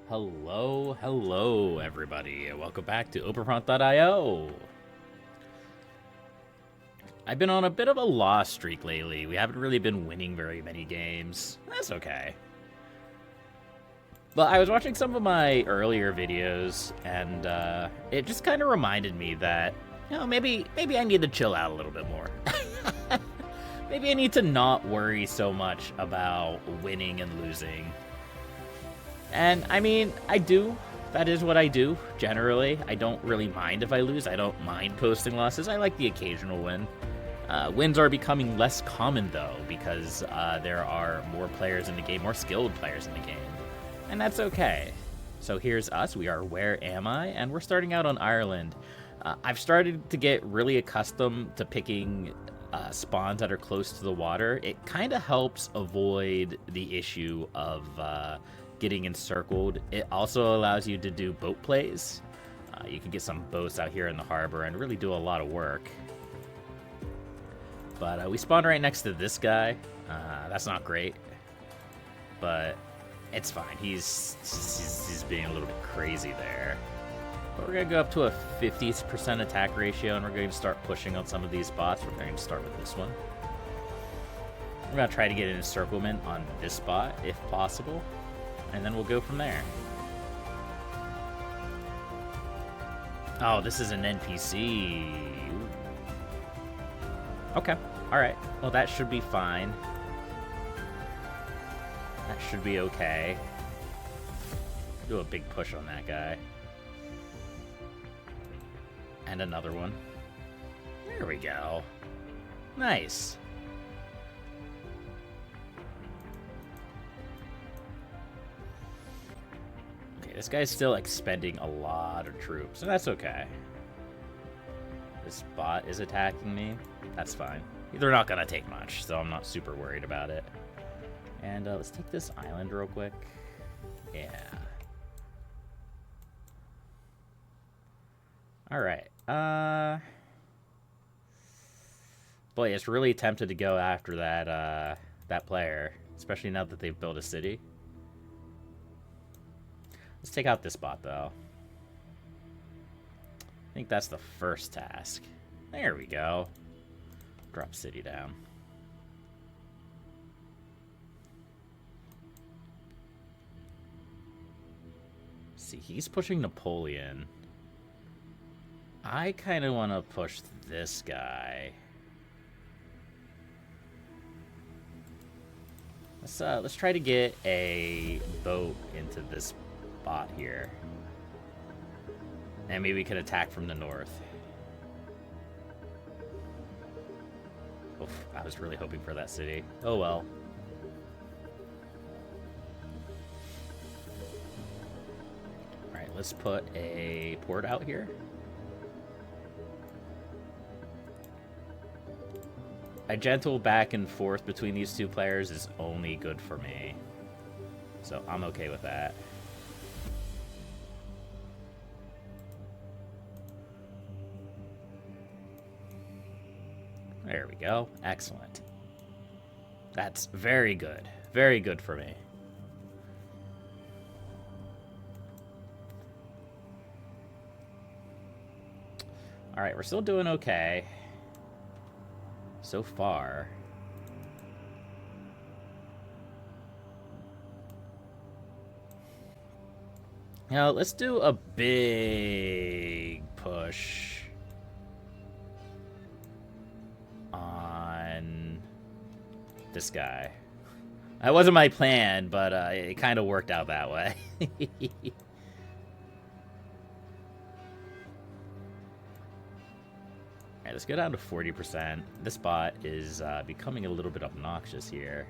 Hello, everybody. Welcome back to OpenFront.io. I've been on a bit of a loss streak lately. We haven't really been winning very many games. That's okay. But I was watching some of my earlier videos, and it just kind of reminded me that, maybe I need to chill out a little bit more. Maybe I need to not worry so much about winning and losing. And, I mean, I do. That is what I do, generally. I don't really mind if I lose. I don't mind posting losses. I like the occasional win. Wins are becoming less common, though, because there are more players in the game, more skilled players in the game. And that's okay. So here's us. We are Where Am I? And we're starting out on Ireland. I've started to get really accustomed to picking spawns that are close to the water. It kind of helps avoid the issue of getting encircled. It also allows you to do boat plays. You can get some boats out here in the harbor and really do a lot of work. But we spawned right next to this guy. That's not great, but it's fine. He's being a little bit crazy there. But we're gonna go up to a 50% attack ratio, and we're going to start pushing on some of these spots. We're going to start with this one. We're gonna try to get an encirclement on this spot if possible, and then we'll go from there. Oh, this is an NPC. Ooh. Okay, alright. Well, that should be fine. That should be okay. Do a big push on that guy. And another one. There we go. Nice. Okay, this guy's still expending a lot of troops, and that's okay. This bot is attacking me. That's fine. They're not gonna take much, so I'm not super worried about it. And let's take this island real quick. Yeah. Alright. Boy, it's really tempted to go after that player, especially now that they've built a city. Let's take out this bot, though. I think that's the first task. There we go. Drop city down. See, he's pushing Napoleon. I kind of want to push this guy. Let's try to get a boat into this spot here. And maybe we could attack from the north. Oof, I was really hoping for that city. Oh well. Alright, let's put a port out here. A gentle back and forth between these two players is only good for me. So I'm okay with that. There we go. Excellent. That's very good. Very good for me. Alright, we're still doing okay. So far. Now, let's do a big push on this guy. That wasn't my plan, but it kind of worked out that way. Alright, let's go down to 40%. This bot is becoming a little bit obnoxious here.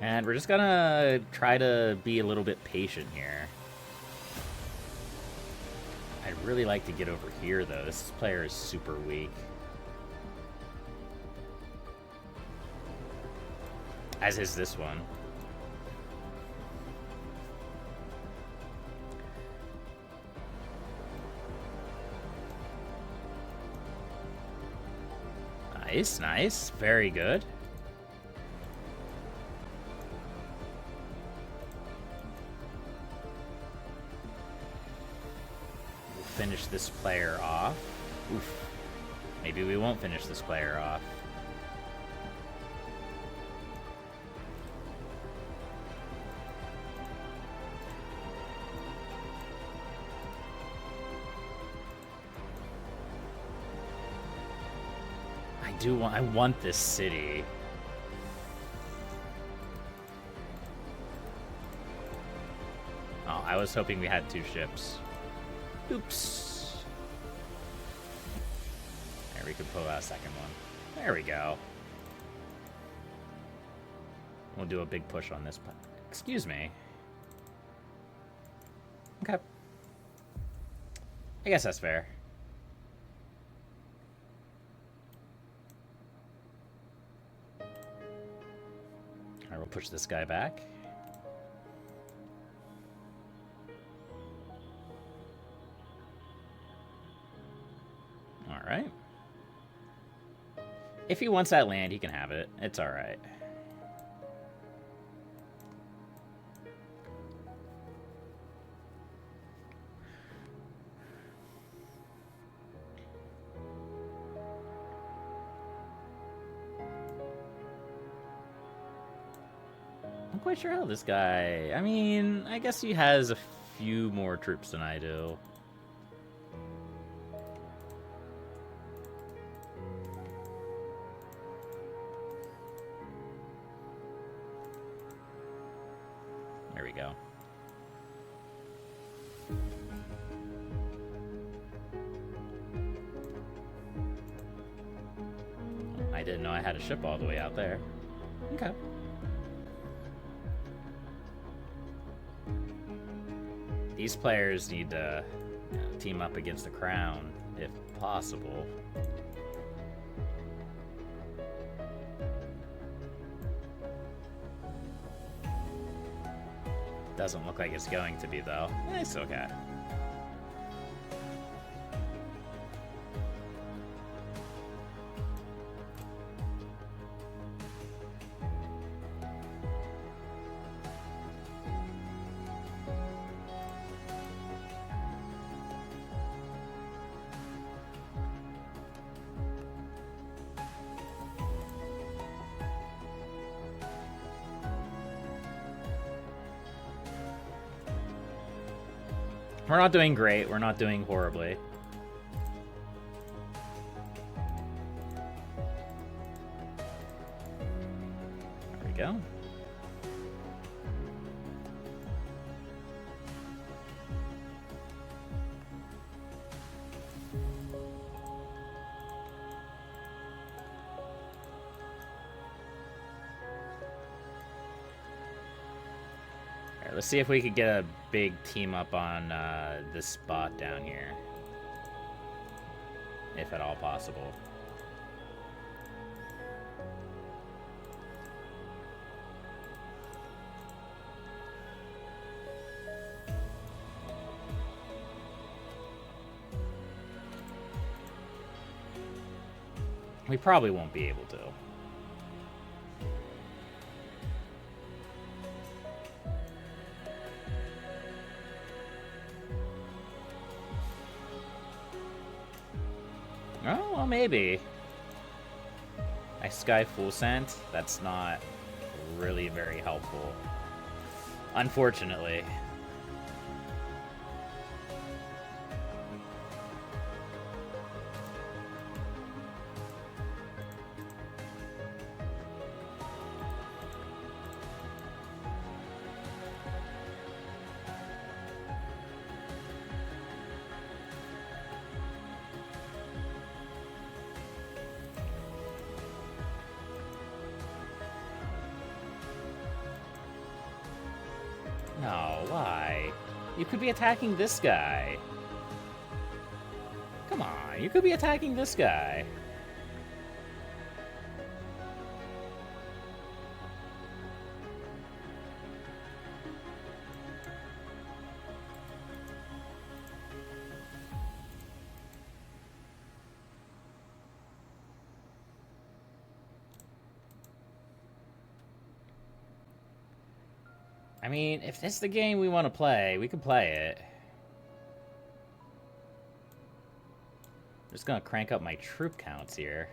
And we're just gonna try to be a little bit patient here. I'd really like to get over here, though. This player is super weak. As is this one. Nice, nice. Very good. finish this player off. Oof. Maybe we won't finish this player off. I want this city. Oh, I was hoping we had 2 ships. Oops. There, we could pull out a second one. There we go. We'll do a big push on this. Excuse me. Okay. I guess that's fair. Alright, we'll push this guy back. Alright. If he wants that land, he can have it. It's alright. I'm quite sure how this guy... I mean, I guess he has a few more troops than I do. There we go. I didn't know I had a ship all the way out there. Okay. These players need to team up against the crown, if possible. Doesn't look like it's going to be, though. It's okay. We're not doing great. We're not doing horribly. There we go. Alright, let's see if we could get a big team up on this spot down here. If at all possible. We probably won't be able to. Oh, well, maybe. I sky full sent. That's not really very helpful. Unfortunately. No, why? You could be attacking this guy. Come on, you could be attacking this guy. I mean, if it's the game we want to play, we can play it. just gonna crank up my troop counts here.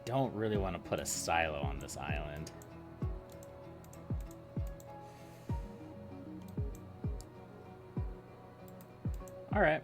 Don't really want to put a silo on this island. All right.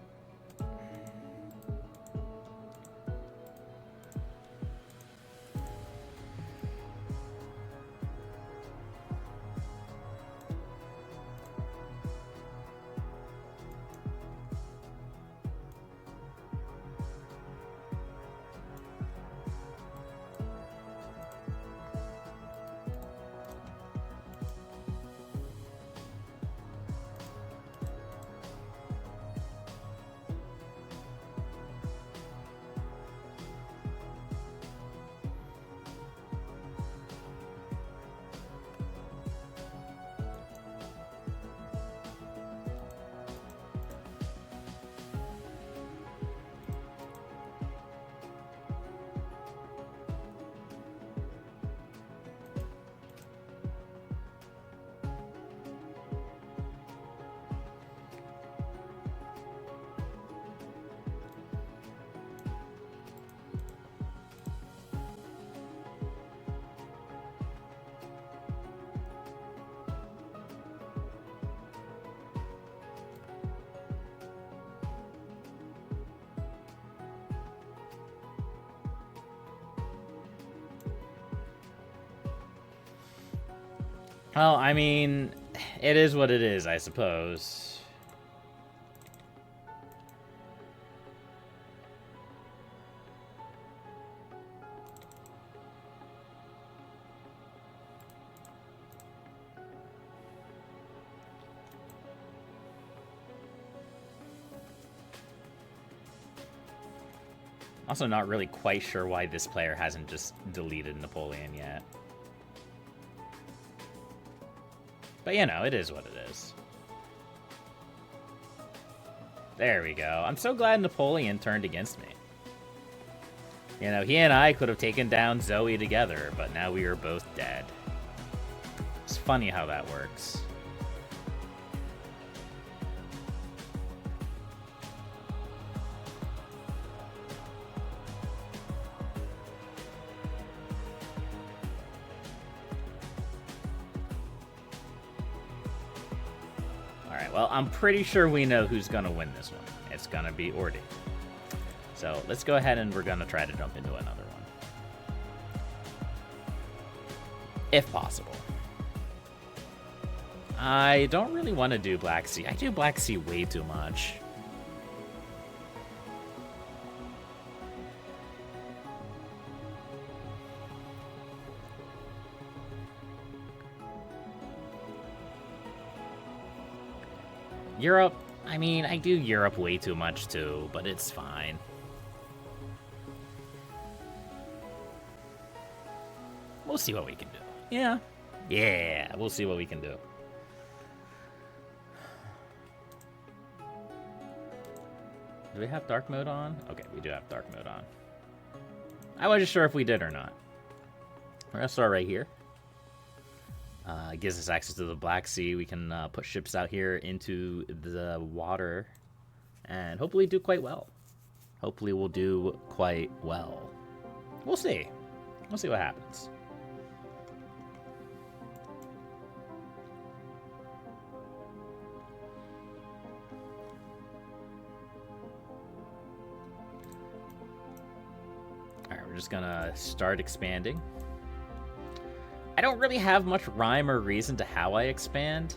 Well, I mean, it is what it is, I suppose. Also not really quite sure why this player hasn't just deleted Napoleon yet. But, you know, it is what it is. There we go. I'm so glad Napoleon turned against me. You know, he and I could have taken down Zoe together, but now we are both dead. It's funny how that works. Well, I'm pretty sure we know who's going to win this one. It's going to be Ordi. So let's go ahead and we're going to try to jump into another one. If possible. I don't really want to do Black Sea. I do Black Sea way too much. Europe, I mean, I do Europe way too much too, but it's fine. We'll see what we can do. Yeah. Yeah, we'll see what we can do. Do we have dark mode on? Okay, we do have dark mode on. I wasn't sure if we did or not. We're gonna start right here. It gives us access to the Black Sea. We can put ships out here into the water and hopefully do quite well. Hopefully we'll do quite well. We'll see. We'll see what happens. Alright, we're just gonna start expanding. I don't really have much rhyme or reason to how I expand.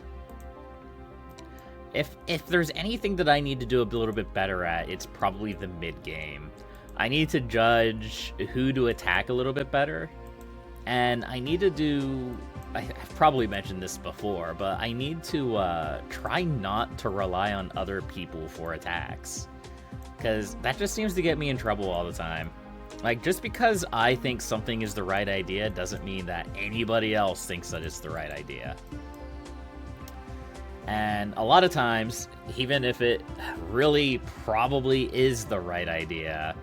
If there's anything that I need to do a little bit better at, it's probably the mid-game. I need to judge who to attack a little bit better. And I need to do I've probably mentioned this before, but I need to try not to rely on other people for attacks. Because that just seems to get me in trouble all the time. Like, just because I think something is the right idea doesn't mean that anybody else thinks that it's the right idea. And a lot of times, even if it really probably is the right idea,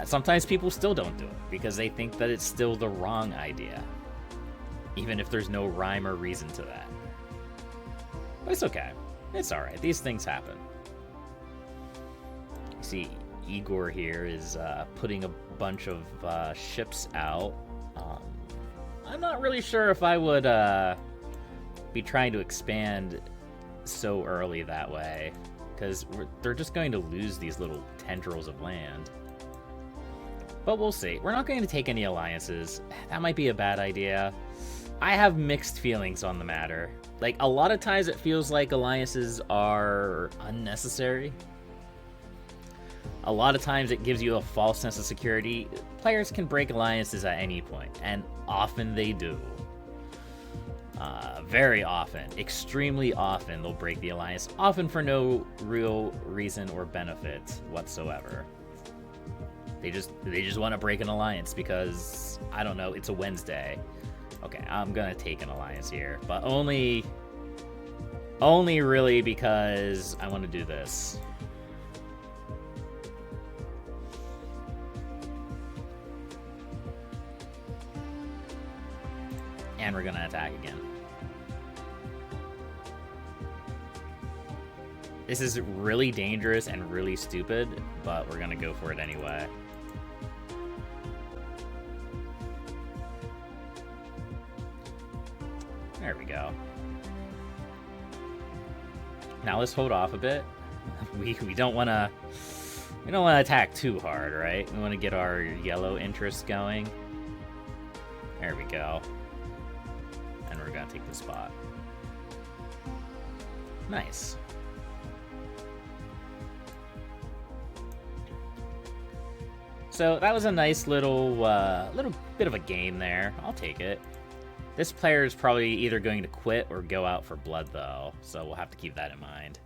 sometimes people still don't do it because they think that it's still the wrong idea. Even if there's no rhyme or reason to that. But it's okay. It's alright. These things happen. See, Igor here is putting a bunch of ships out. I'm not really sure if I would be trying to expand so early that way, because they're just going to lose these little tendrils of land. But we'll see. We're not going to take any alliances. That might be a bad idea. I have mixed feelings on the matter. Like, a lot of times it feels like alliances are unnecessary. A lot of times it gives you a false sense of security. Players can break alliances at any point, and often they do. Very often, extremely often, they'll break the alliance, often for no real reason or benefit whatsoever. They just want to break an alliance because, I don't know, it's a Wednesday. Okay, I'm gonna take an alliance here, but only really because I want to do this. And we're gonna attack again. This is really dangerous and really stupid, but we're gonna go for it anyway. There we go. Now let's hold off a bit. We don't want to attack too hard, right? We want to get our yellow interest going. There we go. And we're gonna take the spot. Nice. So that was a nice little bit of a game there. I'll take it. This player is probably either going to quit or go out for blood, though, so we'll have to keep that in mind.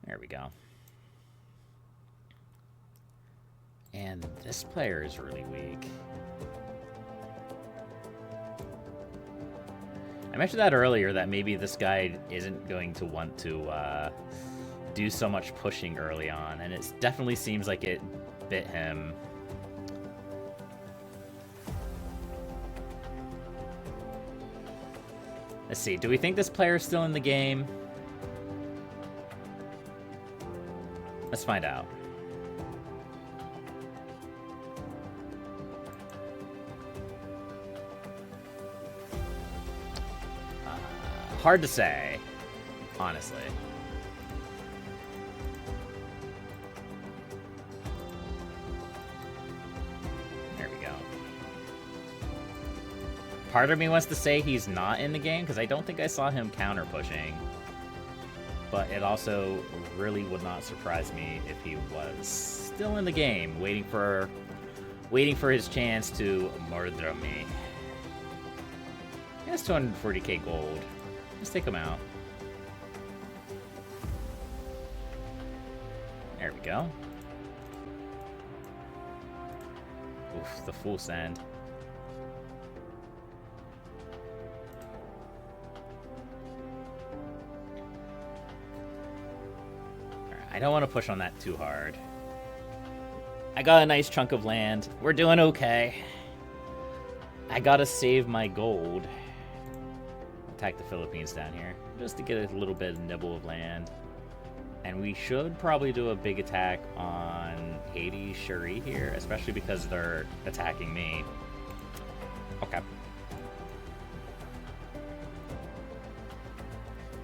There we go. And this player is really weak. I mentioned that earlier, that maybe this guy isn't going to want to do so much pushing early on, and it definitely seems like it bit him. Let's see, do we think this player is still in the game? Let's find out. Hard to say, honestly. There we go. Part of me wants to say he's not in the game, because I don't think I saw him counter pushing. But it also really would not surprise me if he was still in the game, waiting for his chance to murder me. He has 240k gold. Let's take him out. There we go. Oof, the full send. I don't want to push on that too hard. I got a nice chunk of land. We're doing okay. I gotta save my gold. Attack the Philippines down here, just to get a little bit of nibble of land. And we should probably do a big attack on Haiti, Cherie here, especially because they're attacking me. Okay.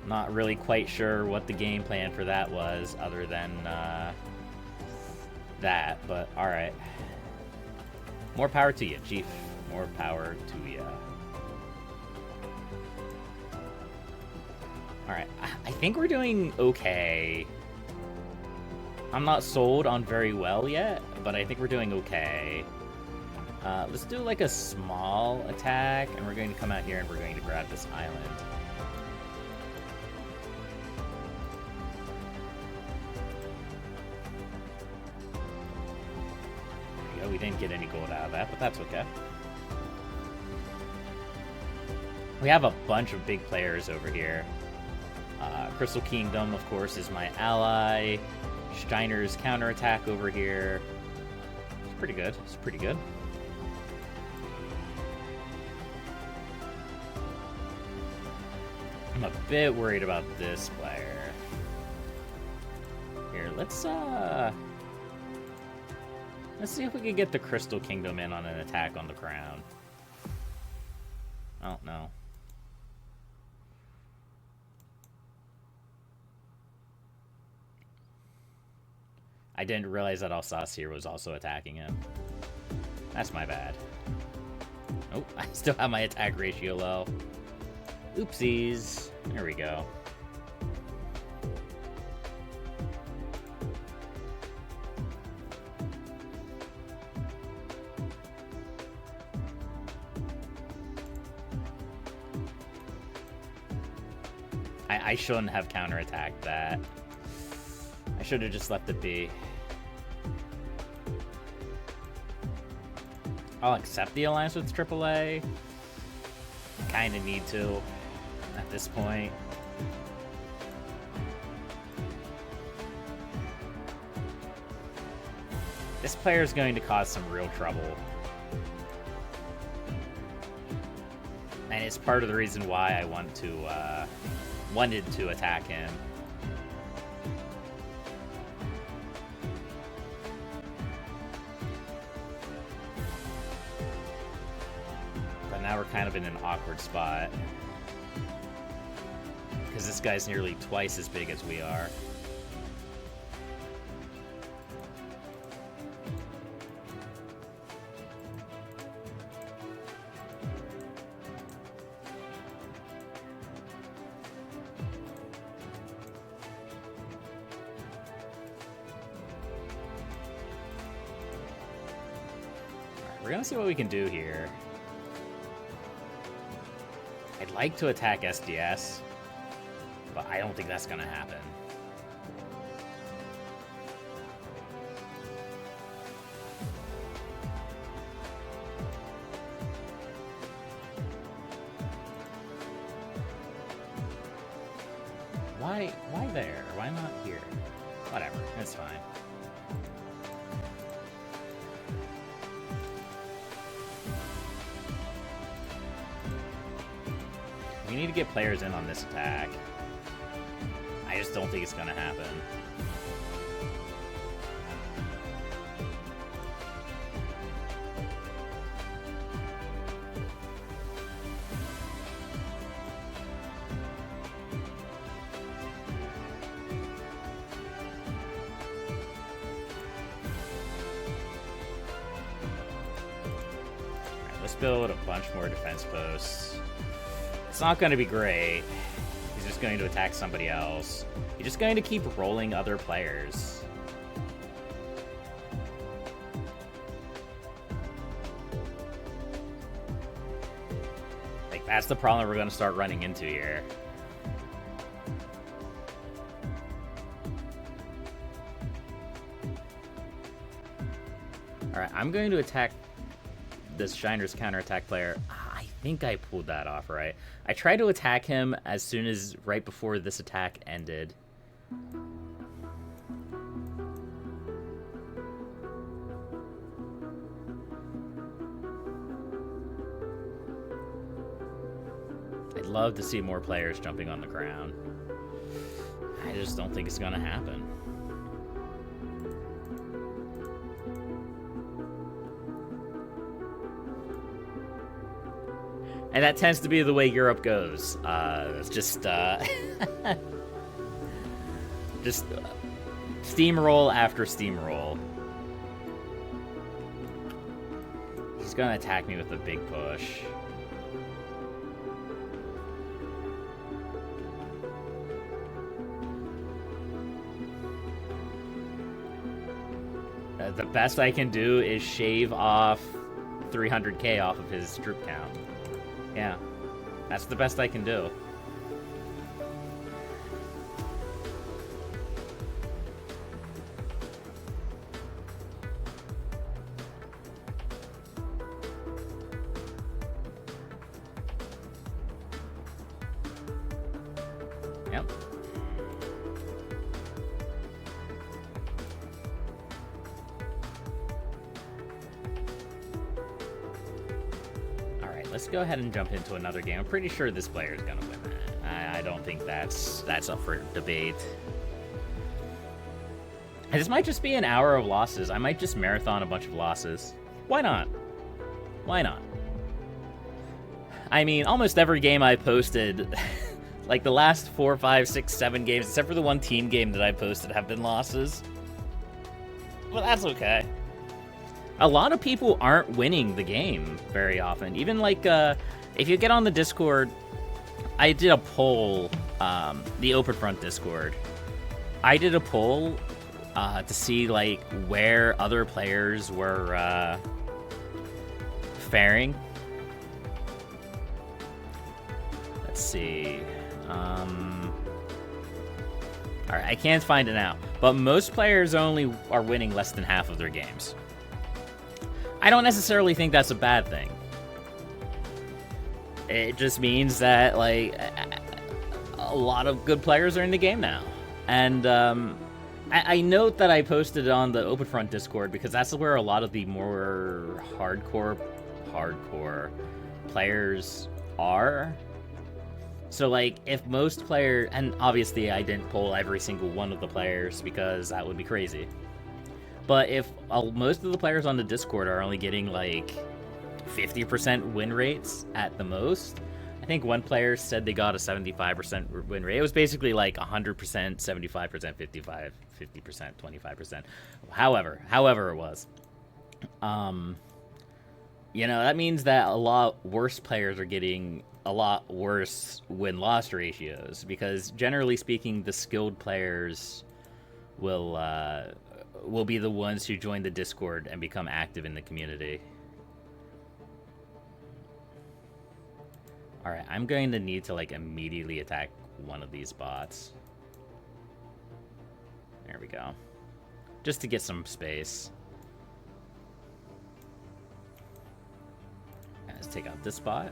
Not really quite sure what the game plan for that was, other than that, but alright. More power to you, Chief. More power to you. Alright, I think we're doing okay. I'm not sold on very well yet, but I think we're doing okay. Let's do like a small attack, and we're going to come out here and we're going to grab this island. There we go. We didn't get any gold out of that, but that's okay. We have a bunch of big players over here. Crystal Kingdom, of course, is my ally. Steiner's counterattack over here. It's pretty good. It's pretty good. I'm a bit worried about this player. Here, let's see if we can get the Crystal Kingdom in on an attack on the crown. Oh, no. I didn't realize that Alsacia was also attacking him. That's my bad. Oh, I still have my attack ratio low. Oopsies. There we go. I shouldn't have counterattacked that. I should have just left it be. I'll accept the alliance with AAA. Kind of need to at this point. This player is going to cause some real trouble. And it's part of the reason why I wanted to attack him. But now we're kind of in an awkward spot. Because this guy's nearly twice as big as we are. We're gonna see what we can do here. I'd like to attack SDS, but I don't think that's gonna happen. Why there? Why not here? Whatever, it's fine. We need to get players in on this attack. I just don't think it's gonna happen. Alright, let's build a bunch more defense posts. It's not going to be great. He's just going to attack somebody else. He's just going to keep rolling other players. Like, that's the problem we're going to start running into here. Alright, I'm going to attack this Shiner's counterattack player. I think I pulled that off right. I tried to attack him as soon as right before this attack ended. I'd love to see more players jumping on the ground. I just don't think it's gonna happen. And that tends to be the way Europe goes. It's just steamroll after steamroll. He's gonna attack me with a big push. The best I can do is shave off 300k off of his troop count. Yeah, that's the best I can do. Yep. Alright, let's go ahead and jump into another game. I'm pretty sure this player is gonna win that. I don't think that's up for debate. And this might just be an hour of losses. I might just marathon a bunch of losses. Why not? Why not? I mean, almost every game I posted, like the last 4, 5, 6, 7 games, except for the one team game that I posted, have been losses. Well, that's okay. A lot of people aren't winning the game very often. Even like, if you get on the Discord, I did a poll, the Open Front Discord. I did a poll to see like where other players were faring. Let's see. Alright, I can't find it now. But most players only are winning less than half of their games. I don't necessarily think that's a bad thing. It just means that, like, a lot of good players are in the game now. And, I note that I posted on the Open Front Discord because that's where a lot of the more hardcore players are. So, like, if most players... And obviously, I didn't poll every single one of the players because that would be crazy. But if most of the players on the Discord are only getting, like, 50% win rates at the most... I think one player said they got a 75% win rate. It was basically, like, 100%, 75%, 55, 50%, 25%. However it was. You know, that means that a lot worse players are getting a lot worse win-loss ratios, because generally speaking, the skilled players will be the ones who join the Discord and become active in the community. Alright, I'm going to need to, like, immediately attack one of these bots. There we go. Just to get some space. Let's take out this bot.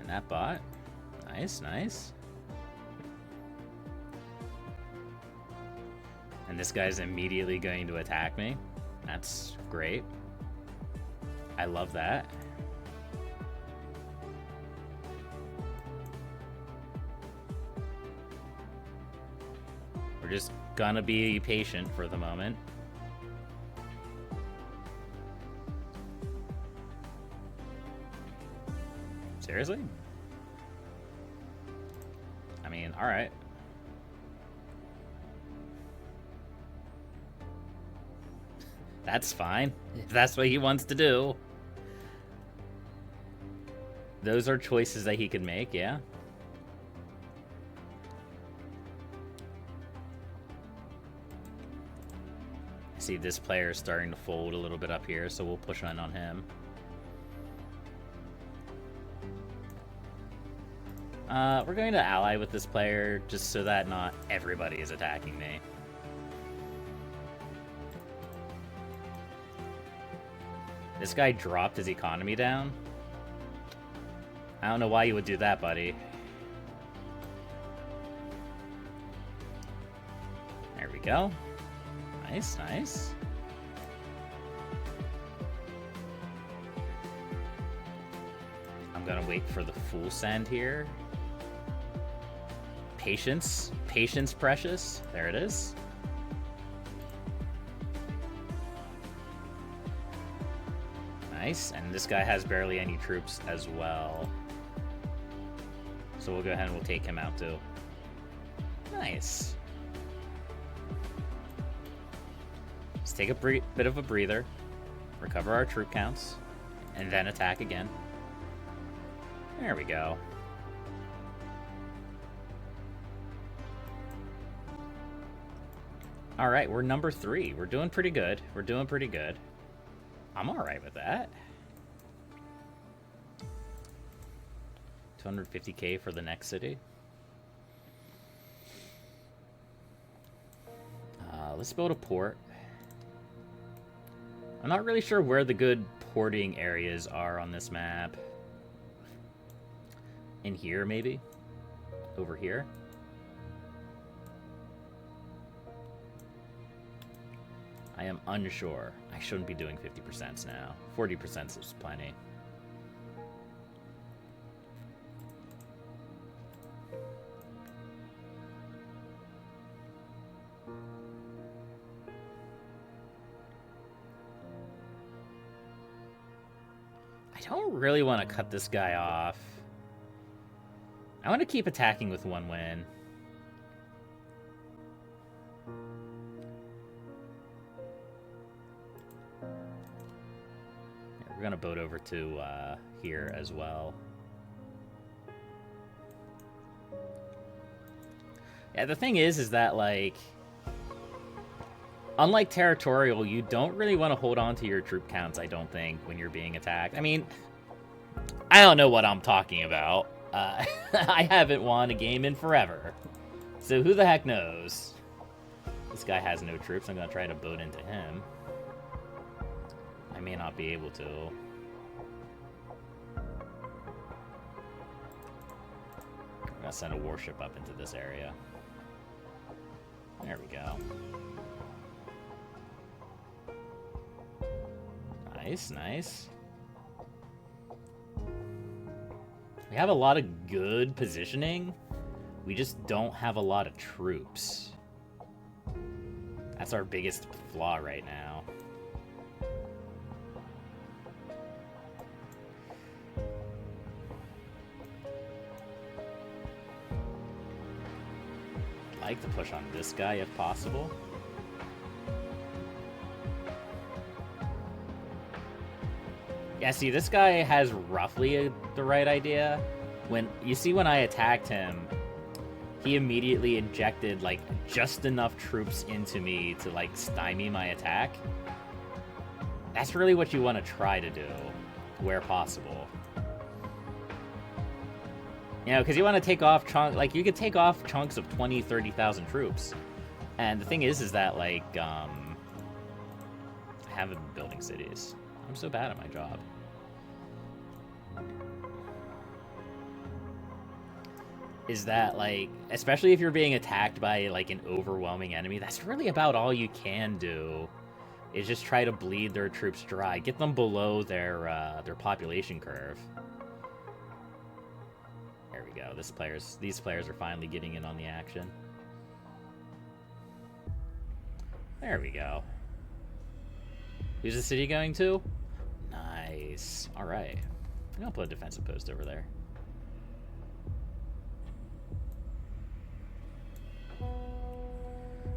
And that bot. Nice, nice. And this guy's immediately going to attack me. That's great. I love that. We're just gonna be patient for the moment. Seriously? I mean, alright. That's fine, if that's what he wants to do. Those are choices that he can make, yeah. See, this player is starting to fold a little bit up here, so we'll push on him. We're going to ally with this player just so that not everybody is attacking me. This guy dropped his economy down. I don't know why you would do that, buddy. There we go. Nice, nice. I'm gonna wait for the full send here. Patience. Patience, precious. There it is. Nice. And this guy has barely any troops as well. So we'll go ahead and we'll take him out too. Nice. Let's take a bit of a breather. Recover our troop counts. And then attack again. There we go. All right, we're number 3. We're doing pretty good. We're doing pretty good. I'm all right with that. 250K for the next city. Let's build a port. I'm not really sure where the good porting areas are on this map. In here, maybe? Over here? I am unsure. I shouldn't be doing 50% now. 40% is plenty. I don't really want to cut this guy off. I want to keep attacking with 1 win. We're going to boat over to here as well. Yeah, the thing is that, like, unlike Territorial, you don't really want to hold on to your troop counts, I don't think, when you're being attacked. I mean, I don't know what I'm talking about. I haven't won a game in forever. So who the heck knows? This guy has no troops. I'm going to try to boat into him. I may not be able to. I'm going to send a warship up into this area. There we go. Nice, nice. We have a lot of good positioning. We just don't have a lot of troops. That's our biggest flaw right now. I'd like to push on this guy if possible. Yeah, see, this guy has roughly the right idea. When I attacked him, he immediately injected, like, just enough troops into me to, like, stymie my attack. That's really what you want to try to do, where possible. You know, because you want to take off chunks, like, you could take off chunks of 20, 30,000 troops. And the thing is that, like, I haven't been building cities. I'm so bad at my job. Is that, like, especially if you're being attacked by, like, an overwhelming enemy, that's really about all you can do, is just try to bleed their troops dry. Get them below their population curve. There we go. These players are finally getting in on the action. There we go. Who's the city going to? Nice. All right. I'm going to put a defensive post over there.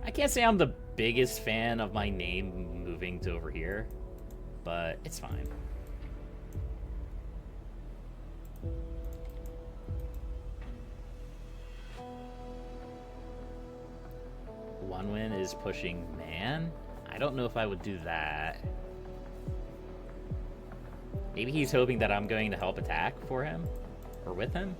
I can't say I'm the biggest fan of my name moving to over here, but it's fine. One win is pushing man. I don't know if I would do that. Maybe he's hoping that I'm going to help attack for him or with him.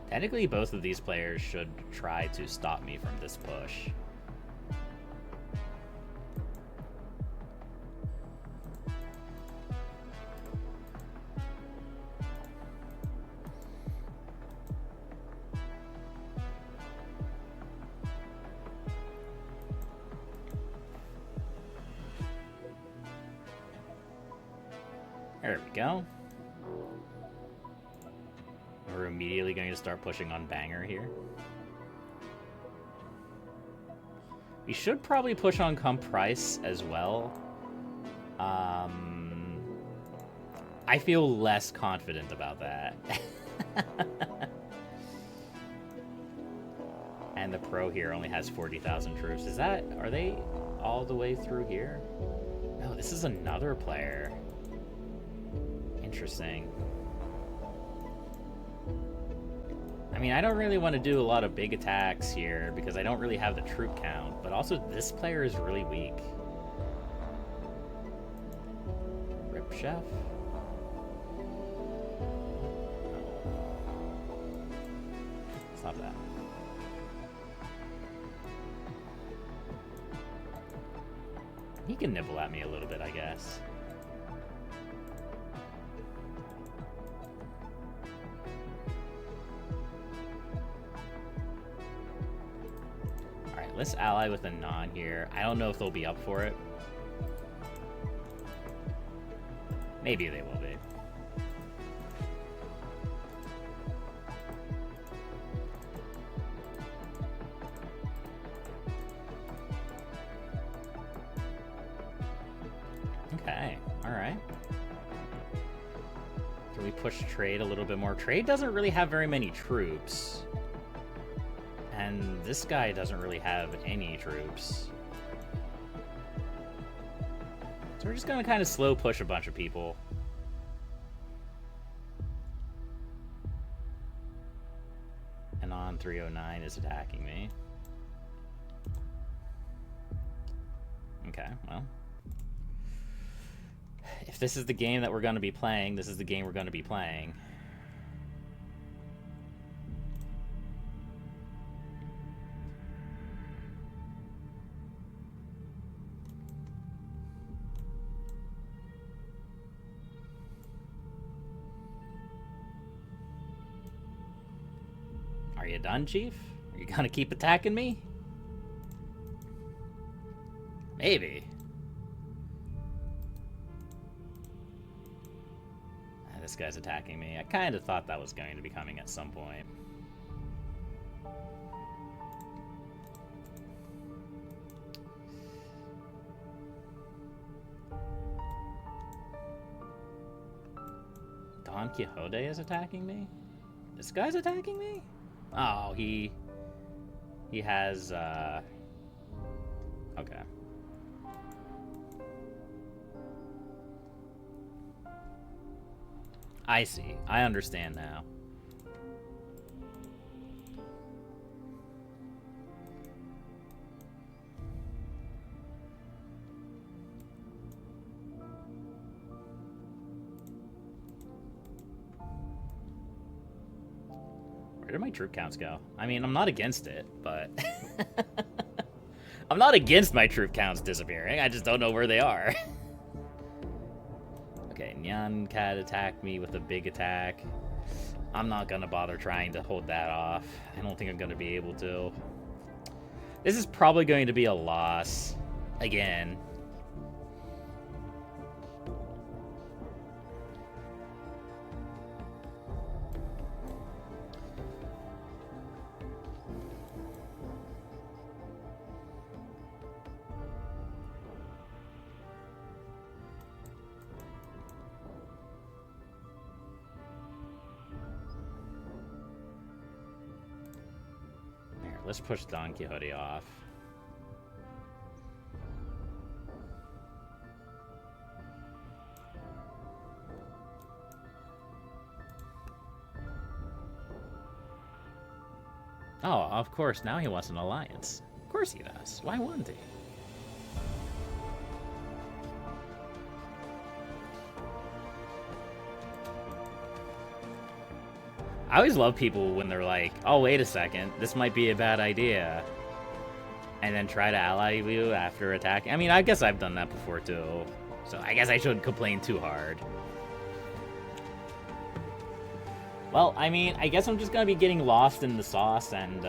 Technically, both of these players should try to stop me from this push. There we go. We're immediately going to start pushing on Banger here. We should probably push on Price as well. I feel less confident about that. And the pro here only has 40,000 troops. Are they all the way through here? No, this is another player. Interesting. I I mean, I don't really want to do a lot of big attacks here because I don't really have the troop count, but also this player is really weak. Rip Chef. Stop that. He can nibble at me a little bit, I guess. Alright, let's ally with a non here. I don't know if they'll be up for it. Maybe they will be. Okay, alright. Can we push trade a little bit more? Trade doesn't really have very many troops. And this guy doesn't really have any troops. So we're just gonna kind of slow push a bunch of people. And on 309 is attacking me. Okay, well. If this is the game that we're going to be playing, this is the game we're going to be playing. Are you done, Chief? Are you going to keep attacking me? Maybe. This guy's attacking me. I kind of thought that was going to be coming at some point. Don Quixote is attacking me? This guy's attacking me? Oh, he has, okay. I see. I understand now. Where did my troop counts go? I mean, I'm not against it, but... I'm not against my troop counts disappearing. I just don't know where they are. Okay, Nyan Cat attacked me with a big attack. I'm not gonna bother trying to hold that off. I don't think I'm gonna be able to. This is probably going to be a loss. Again. Let's push Don Quixote off. Oh, of course, now he wants an alliance. Of course he does. Why wouldn't he? I always love people when they're like, oh, wait a second, this might be a bad idea. And then try to ally you after attacking. I mean, I guess I've done that before, too. So I guess I shouldn't complain too hard. Well, I mean, I guess I'm just going to be getting lost in the sauce and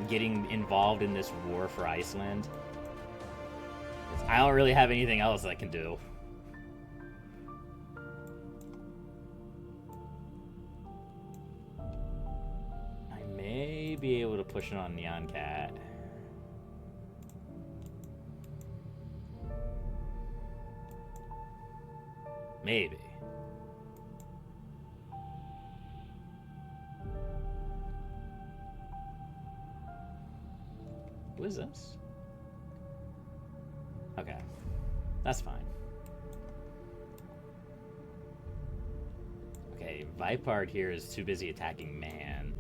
getting involved in this war for Iceland. I don't really have anything else I can do. Be able to push it on Neon Cat. Maybe. Who is this? Okay. That's fine. Okay, Vipard here is too busy attacking man.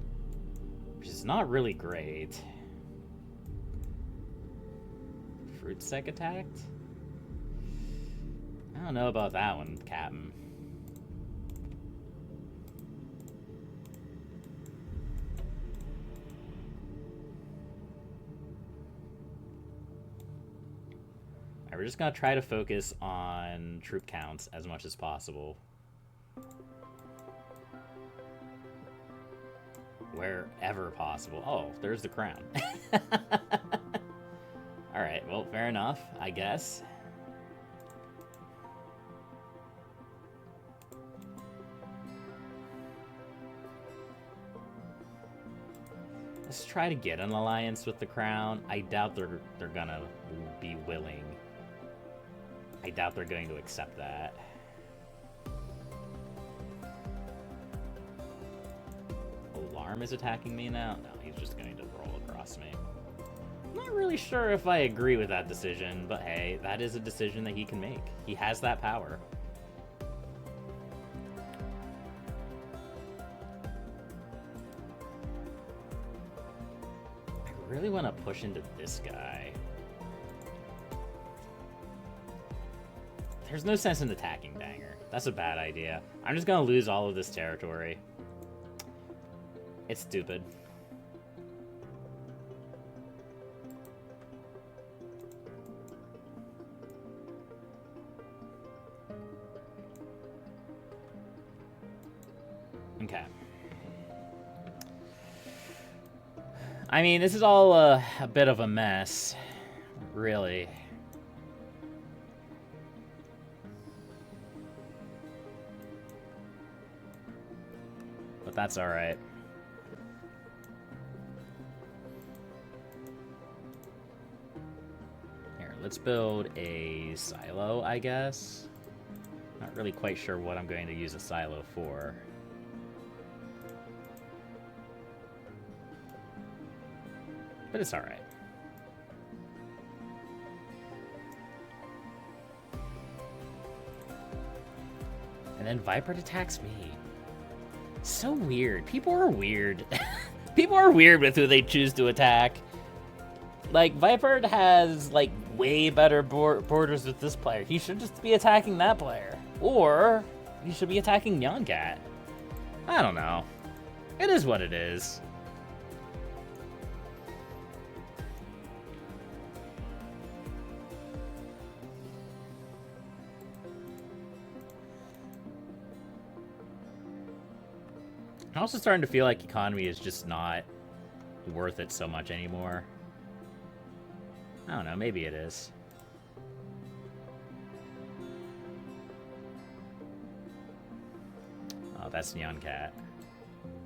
which is not really great. Fruit sec attacked? I don't know about that one, Captain. Alright, we're just gonna try to focus on troop counts as much as possible. Wherever possible. Oh, there's the crown. Alright, well, fair enough, I guess. Let's try to get an alliance with the crown. I doubt they're gonna be willing. I doubt they're going to accept that. Alarm is attacking me now? No, he's just going to roll across me. I'm not really sure if I agree with that decision, but hey, that is a decision that he can make. He has that power. I really want to push into this guy. There's no sense in attacking Banger. That's a bad idea. I'm just gonna lose all of this territory. It's stupid. Okay. I mean, this is all a bit of a mess, really. But that's alright. Here, let's build a silo, I guess. Not really quite sure what I'm going to use a silo for. But it's alright. And then Viper attacks me. So weird. People are weird. People are weird with who they choose to attack. Like, Viper has, like, way better borders with this player. He should just be attacking that player. Or, he should be attacking Nyancat. I don't know. It is what it is. I'm also starting to feel like economy is just not worth it so much anymore. I don't know, maybe it is. Oh, that's Nyancat.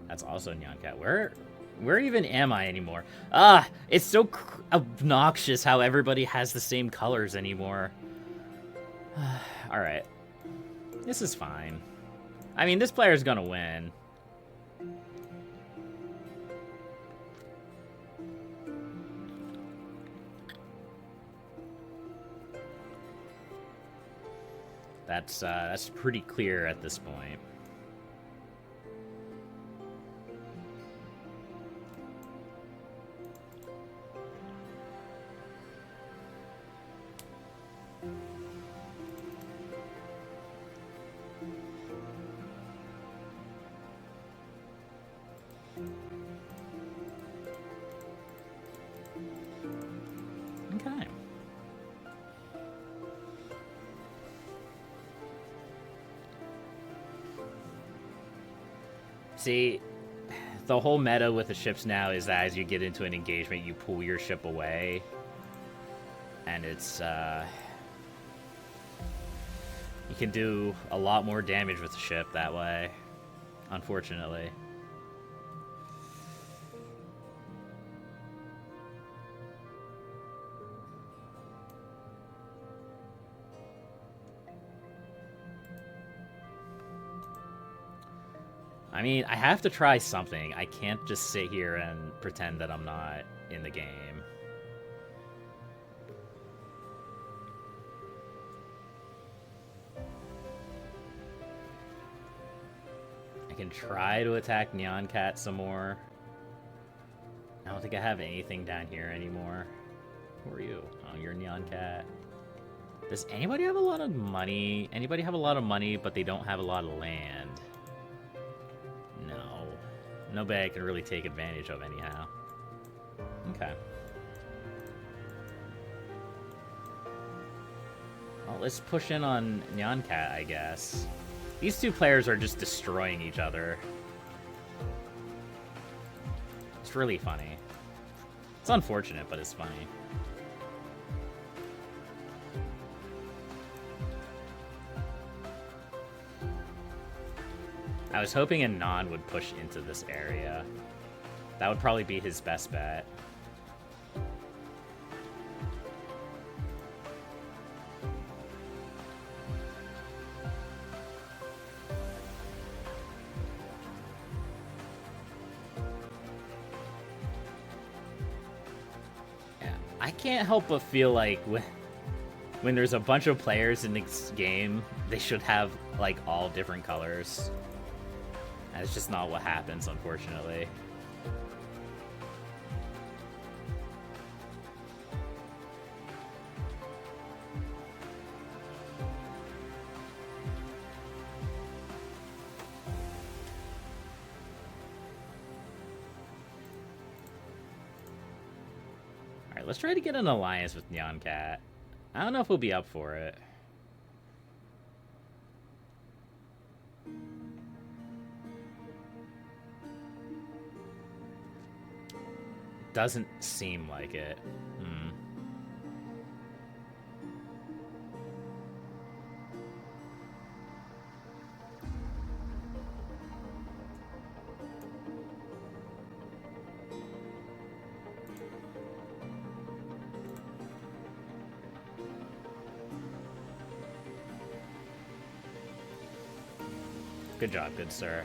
That's also Nyancat. Where even am I anymore? Ah, it's so obnoxious how everybody has the same colors anymore. Alright. This is fine. I mean, this player's gonna win. That's pretty clear at this point. Okay. See, the whole meta with the ships now is that as you get into an engagement, you pull your ship away. And it's, you can do a lot more damage with the ship that way, unfortunately. I mean, I have to try something. I can't just sit here and pretend that I'm not in the game. I can try to attack Nyancat some more. I don't think I have anything down here anymore. Who are you? Oh, you're Neon Cat. Does anybody have a lot of money? Anybody have a lot of money, but they don't have a lot of land? No. Nobody I can really take advantage of anyhow. Okay. Well, let's push in on Neon Cat, I guess. These two players are just destroying each other. It's really funny. It's unfortunate, but it's funny. I was hoping a Non would push into this area. That would probably be his best bet. Yeah, I can't help but feel like when there's a bunch of players in this game, they should have like all different colors. That's just not what happens, unfortunately. Alright, let's try to get an alliance with Neon Cat. I don't know if we'll be up for it. Doesn't seem like it. Good job, good sir.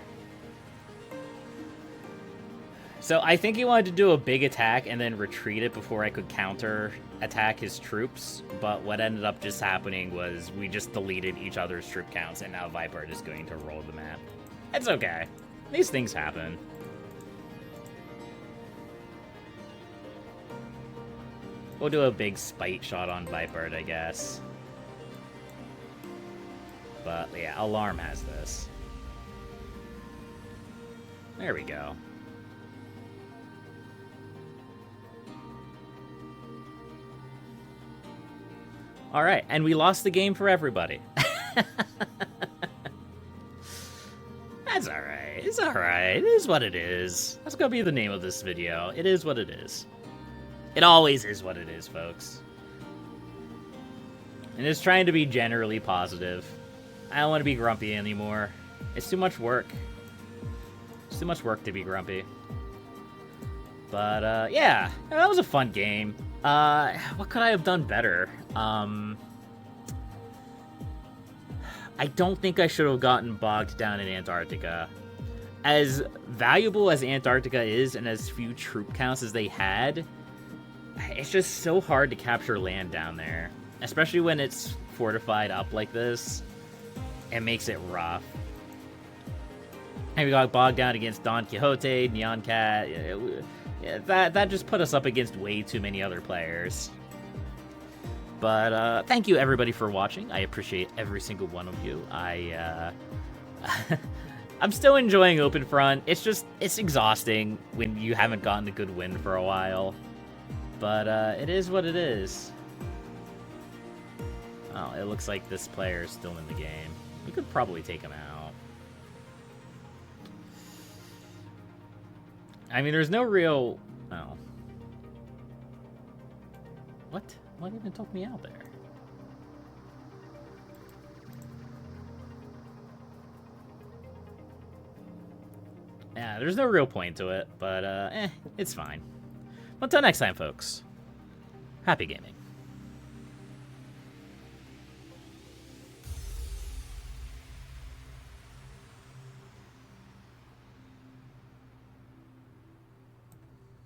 So I think he wanted to do a big attack and then retreat it before I could counter attack his troops, but what ended up just happening was we just deleted each other's troop counts, and now Viper is going to roll the map. It's okay. These things happen. We'll do a big spite shot on Viper, I guess. But yeah, Alarm has this. There we go. All right, and we lost the game for everybody. That's all right. It's all right. It is what it is. That's gonna be the name of this video. It is what it is. It always is what it is, folks. And it's trying to be generally positive. I don't want to be grumpy anymore. It's too much work. It's too much work to be grumpy. But, yeah, that was a fun game. What could I have done better? I don't think I should have gotten bogged down in Antarctica. As valuable as Antarctica is, and as few troop counts as they had, it's just so hard to capture land down there. Especially when it's fortified up like this. It makes it rough. And we got bogged down against Don Quixote, Neon Cat. That just put us up against way too many other players. But thank you everybody for watching. I appreciate every single one of you. I'm still enjoying Openfront. It's exhausting when you haven't gotten a good win for a while. But it is what it is. Oh, it looks like this player is still in the game. We could probably take him out. I mean, there's no real... Oh. What? What even took me out there? Yeah, there's no real point to it, but, it's fine. Until next time, folks. Happy gaming.